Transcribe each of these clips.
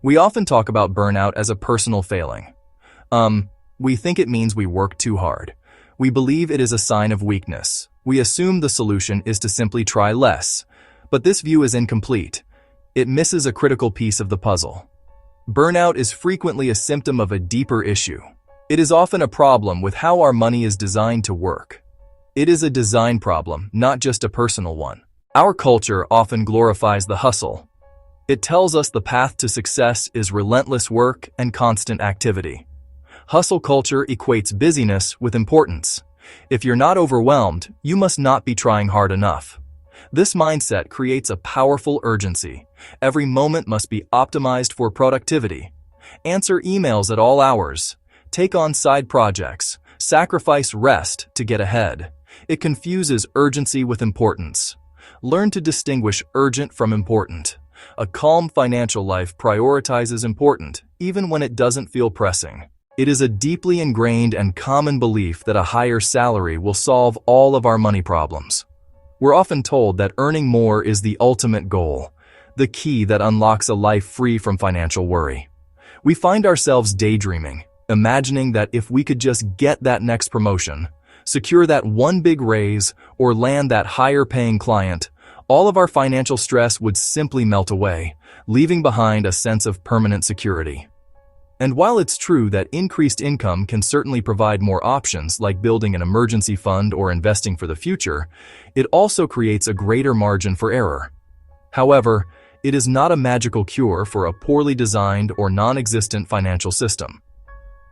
We often talk about burnout as a personal failing. We think it means we work too hard. We believe it is a sign of weakness. We assume the solution is to simply try less. But this view is incomplete. It misses a critical piece of the puzzle. Burnout is frequently a symptom of a deeper issue. It is often a problem with how our money is designed to work. It is a design problem, not just a personal one. Our culture often glorifies the hustle. It tells us the path to success is relentless work and constant activity. Hustle culture equates busyness with importance. If you're not overwhelmed, you must not be trying hard enough. This mindset creates a powerful urgency. Every moment must be optimized for productivity. Answer emails at all hours. Take on side projects. Sacrifice rest to get ahead. It confuses urgency with importance. Learn to distinguish urgent from important. A calm financial life prioritizes important, even when it doesn't feel pressing. It is a deeply ingrained and common belief that a higher salary will solve all of our money problems. We're often told that earning more is the ultimate goal, the key that unlocks a life free from financial worry. We find ourselves daydreaming, imagining that if we could just get that next promotion, secure that one big raise, or land that higher-paying client, all of our financial stress would simply melt away, leaving behind a sense of permanent security. And while it's true that increased income can certainly provide more options like building an emergency fund or investing for the future, it also creates a greater margin for error. However, it is not a magical cure for a poorly designed or non-existent financial system.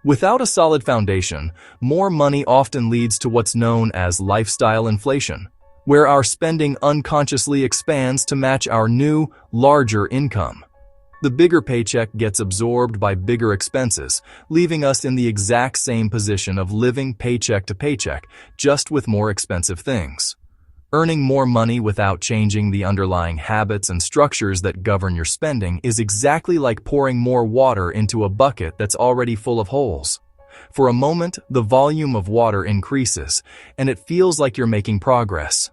Without a solid foundation, more money often leads to what's known as lifestyle inflation, where our spending unconsciously expands to match our new, larger income. The bigger paycheck gets absorbed by bigger expenses, leaving us in the exact same position of living paycheck to paycheck, just with more expensive things. Earning more money without changing the underlying habits and structures that govern your spending is exactly like pouring more water into a bucket that's already full of holes. For a moment, the volume of water increases, and it feels like you're making progress.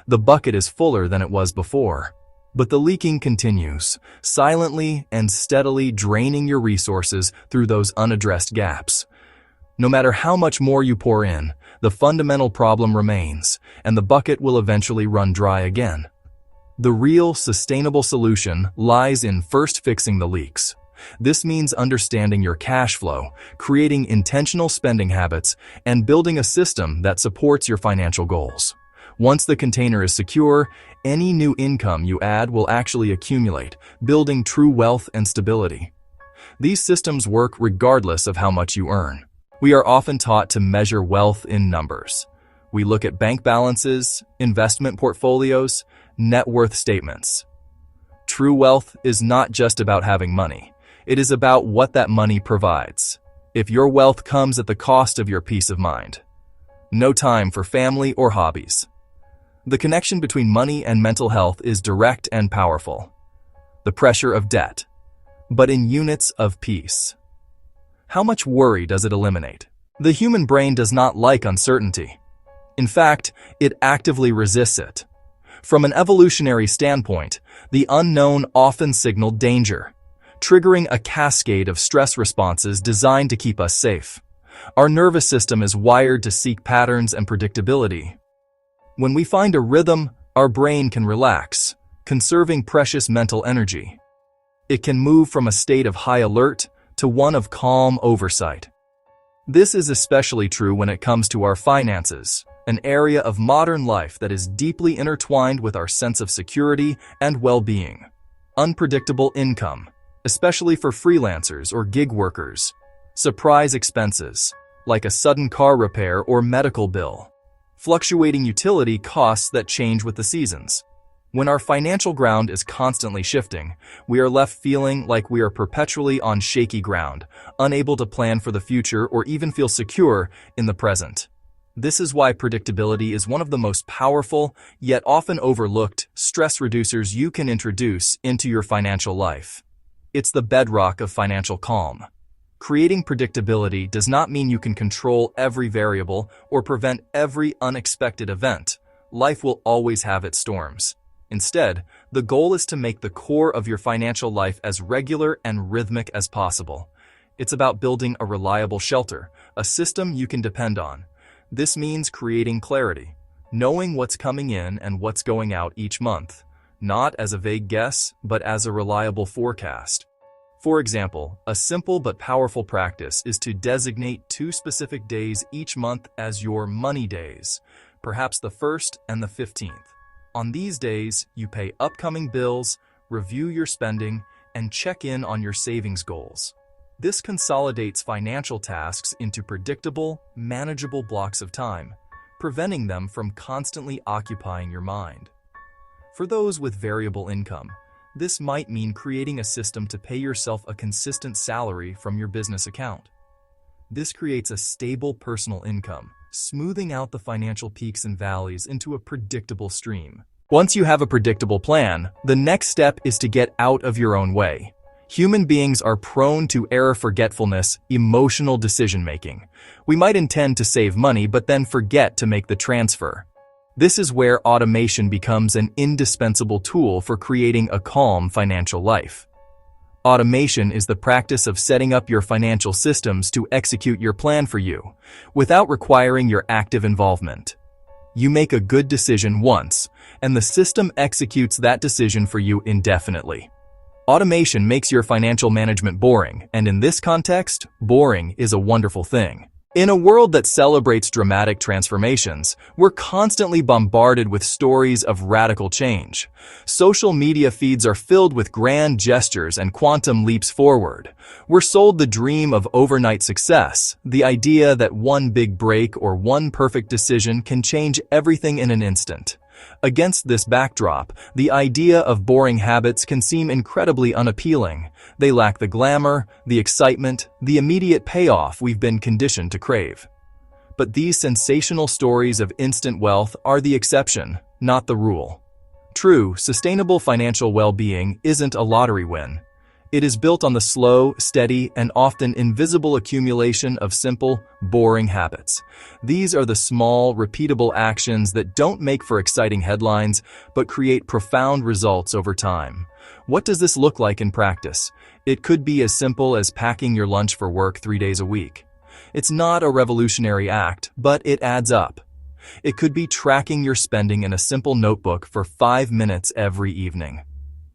The bucket is fuller than it was before. But the leaking continues, silently and steadily draining your resources through those unaddressed gaps. No matter how much more you pour in, the fundamental problem remains, and the bucket will eventually run dry again. The real, sustainable solution lies in first fixing the leaks. This means understanding your cash flow, creating intentional spending habits, and building a system that supports your financial goals. Once the container is secure, any new income you add will actually accumulate, building true wealth and stability. These systems work regardless of how much you earn. We are often taught to measure wealth in numbers. We look at bank balances, investment portfolios, net worth statements. True wealth is not just about having money. It is about what that money provides. If your wealth comes at the cost of your peace of mind, no time for family or hobbies. The connection between money and mental health is direct and powerful. The pressure of debt, but in units of peace. How much worry does it eliminate? The human brain does not like uncertainty. In fact, it actively resists it. From an evolutionary standpoint, the unknown often signaled danger, triggering a cascade of stress responses designed to keep us safe. Our nervous system is wired to seek patterns and predictability. When we find a rhythm, our brain can relax, conserving precious mental energy. It can move from a state of high alert to one of calm oversight. This is especially true when it comes to our finances, an area of modern life that is deeply intertwined with our sense of security and well-being. Unpredictable income, especially for freelancers or gig workers. Surprise expenses, like a sudden car repair or medical bill. Fluctuating utility costs that change with the seasons. When our financial ground is constantly shifting, we are left feeling like we are perpetually on shaky ground, unable to plan for the future or even feel secure in the present. This is why predictability is one of the most powerful, yet often overlooked, stress reducers you can introduce into your financial life. It's the bedrock of financial calm. Creating predictability does not mean you can control every variable or prevent every unexpected event. Life will always have its storms. Instead, The goal is to make the core of your financial life as regular and rhythmic as possible. It's about building a reliable shelter, a system you can depend on. This means creating clarity, knowing what's coming in and what's going out each month, not as a vague guess, but as a reliable forecast. For example, a simple but powerful practice is to designate 2 specific days each month as your money days, perhaps the 1st and the 15th. On these days, you pay upcoming bills, review your spending, and check in on your savings goals. This consolidates financial tasks into predictable, manageable blocks of time, preventing them from constantly occupying your mind. For those with variable income, this might mean creating a system to pay yourself a consistent salary from your business account. This creates a stable personal income, smoothing out the financial peaks and valleys into a predictable stream. Once you have a predictable plan, the next step is to get out of your own way. Human beings are prone to error, forgetfulness, emotional decision-making. We might intend to save money but then forget to make the transfer. This is where automation becomes an indispensable tool for creating a calm financial life. Automation is the practice of setting up your financial systems to execute your plan for you, without requiring your active involvement. You make a good decision once, and the system executes that decision for you indefinitely. Automation makes your financial management boring, and in this context, boring is a wonderful thing. In a world that celebrates dramatic transformations, we're constantly bombarded with stories of radical change. Social media feeds are filled with grand gestures and quantum leaps forward. We're sold the dream of overnight success, the idea that one big break or one perfect decision can change everything in an instant. Against this backdrop, the idea of boring habits can seem incredibly unappealing. They lack the glamour, the excitement, the immediate payoff we've been conditioned to crave. But these sensational stories of instant wealth are the exception, not the rule. True, sustainable financial well-being isn't a lottery win. It is built on the slow, steady, and often invisible accumulation of simple, boring habits. These are the small, repeatable actions that don't make for exciting headlines, but create profound results over time. What does this look like in practice? It could be as simple as packing your lunch for work 3 days a week. It's not a revolutionary act, but it adds up. It could be tracking your spending in a simple notebook for 5 minutes every evening.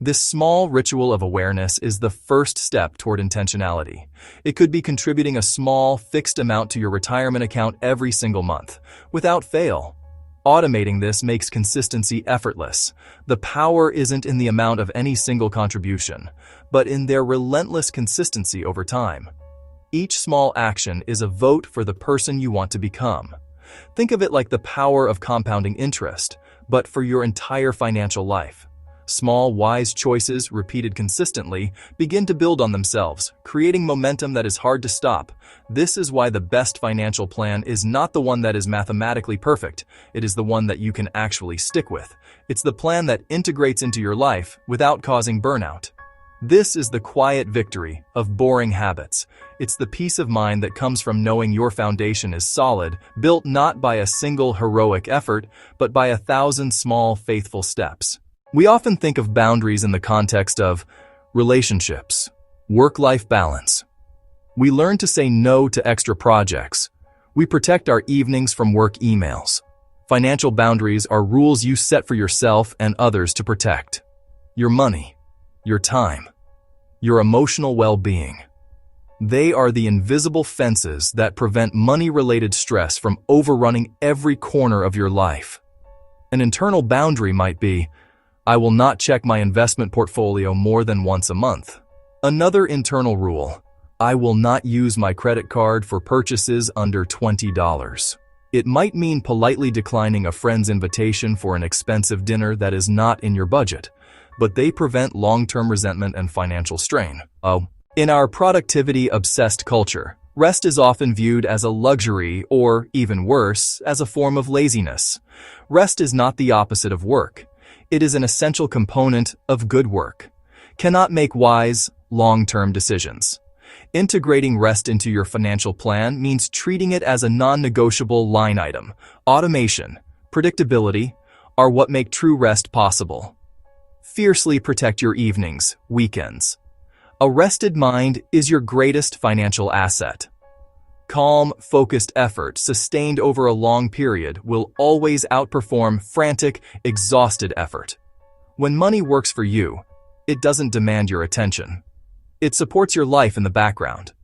This small ritual of awareness is the first step toward intentionality. It could be contributing a small, fixed amount to your retirement account every single month, without fail. Automating this makes consistency effortless. The power isn't in the amount of any single contribution, but in their relentless consistency over time. Each small action is a vote for the person you want to become. Think of it like the power of compounding interest, but for your entire financial life. Small, wise choices, repeated consistently, begin to build on themselves, creating momentum that is hard to stop. This is why the best financial plan is not the one that is mathematically perfect. It is the one that you can actually stick with. It's the plan that integrates into your life without causing burnout. This is the quiet victory of boring habits. It's the peace of mind that comes from knowing your foundation is solid, built not by a single heroic effort, but by 1,000 small, faithful steps. We often think of boundaries in the context of relationships, work-life balance. We learn to say no to extra projects. We protect our evenings from work emails. Financial boundaries are rules you set for yourself and others to protect your money, your time, your emotional well-being. They are the invisible fences that prevent money-related stress from overrunning every corner of your life. An internal boundary might be, I will not check my investment portfolio more than once a month. Another internal rule, I will not use my credit card for purchases under $20. It might mean politely declining a friend's invitation for an expensive dinner that is not in your budget, but they prevent long-term resentment and financial strain. In our productivity-obsessed culture, rest is often viewed as a luxury or, even worse, as a form of laziness. Rest is not the opposite of work. It is an essential component of good work. Cannot make wise, long-term decisions. Integrating rest into your financial plan means treating it as a non-negotiable line item. Automation, predictability, are what make true rest possible. Fiercely protect your evenings, weekends. A rested mind is your greatest financial asset. Calm, focused effort sustained over a long period will always outperform frantic, exhausted effort. When money works for you, it doesn't demand your attention. It supports your life in the background.